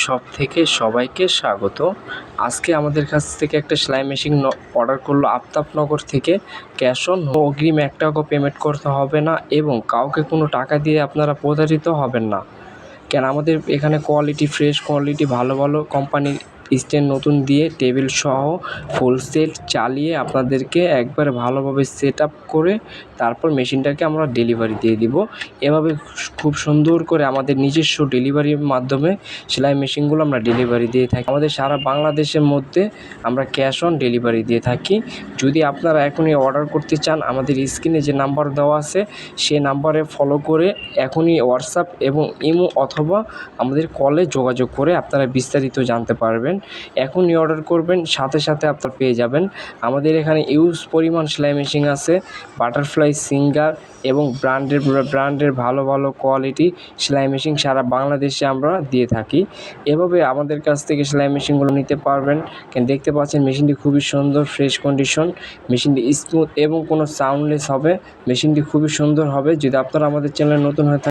Shop থেকে সবাইকে স্বাগত। আজকে আমাদের কাছ থেকে একটা সেলাই মেশিন অর্ডার করলো আফতাবনগর থেকে। ক্যাশ অন অগ্রিম 1 টাকাও পেমেন্ট করতে হবে না এবং কাউকে কোনো টাকা দিয়ে আপনারা প্রতারিত হবেন না। কেন আমাদের এখানে কোয়ালিটি ফ্রেশ কোয়ালিটি ভালো ভালো কোম্পানির স্ট্যান্ড নতুন দিয়ে টেবিল সহ ফুল সেট চালিয়ে আপনাদেরকে একবারে ভালোভাবে সেট আপ করে তারপর মেশিনটাকে আমরা ডেলিভারি দিয়ে দিব। এভাবে খুব সুন্দর করে আমাদের নিজস্ব ডেলিভারির মাধ্যমে সেলাই মেশিনগুলো আমরা ডেলিভারি দিয়ে থাকি। আমাদের সারা বাংলাদেশের মধ্যে আমরা ক্যাশ অন ডেলিভারি দিয়ে থাকি। যদি আপনারা এখনই অর্ডার করতে চান, আমাদের স্ক্রিনে যে নাম্বার দেওয়া আছে সে নাম্বারে ফলো করে এখনই হোয়াটসঅ্যাপ এবং ইমো অথবা আমাদের কলে যোগাযোগ করে আপনারা বিস্তারিত জানতে পারবেন। এখনই অর্ডার করবেন, সাথে সাথে আপনারা পেয়ে যাবেন। আমাদের এখানে ইউজ পরিমাণ সেলাই মেশিন আছে, বাটারফ্লাই, সিঙ্গার এবং ব্র্যান্ডের ভালো ভালো কোয়ালিটি সেলাই মেশিন সারা বাংলাদেশে আমরা দিয়ে থাকি। এভাবে আমাদের কাছ থেকে সেলাই মেশিনগুলো নিতে পারবেন। দেখতে পাচ্ছেন মেশিনটি খুবই সুন্দর, ফ্রেশ কন্ডিশন। মেশিনটি স্মুথ এবং কোনো সাউন্ডলেস হবে। মেশিনটি খুবই সুন্দর হবে। যদি আপনারা আমাদের চ্যানেলে নতুন হয়ে থাকেন